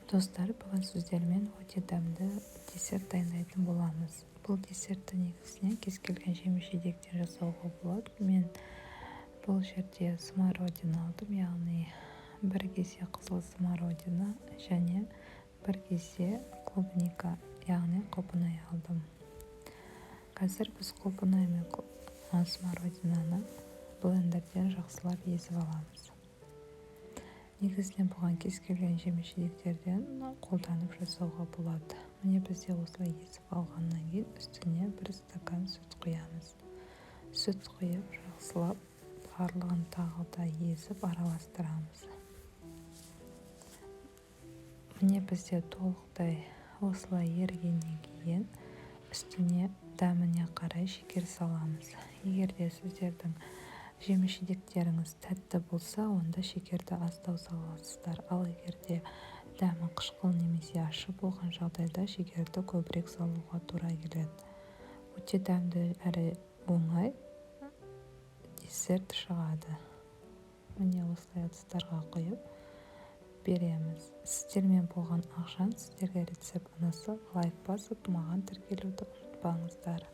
Достар, бүгін сіздермен өте дәмді десерт дайындайтын боламыз. Бұл десертті негізінен кез келген жеміс-жидектен жасауға болады. Мен бұл жерде смородина алдым, яғни бір кесе қызыл смородина және бір кесе клубника, яғни құлпынай алдым. Қазір біз құлпынай мен смородинаны блендерден жақсылап езіп аламыз. Негізінен бұған кез келген жеміс-жидектерден қолданып жасауға болады. Міне бізде осылай езіп алғаннан кейін үстіне 1 стакан сүт құямыз. Сүт құйып жақсылап барлығын тағы да езіп араластырамыз. Міне бізде толықтай осылай ергеннен кейін үстіне дәміне қарай шекер саламыз. Егер де сіздердің жеміс-жидектеріңіз тәтті болса, онда шекерді аздау саласыздар. Ал егер де дәмі қышқыл немесе ащы болған жағдайда шекерді көбірек салуға тура келеді. Өте дәмді әрі оңай десерт шығады. Міне осылай ыдыстарға құйып береміз. Сіздермен болған ақжан, сіздерге рецепт ұнаса лайк басып, маған тіркелуді ұмытпаңыздар.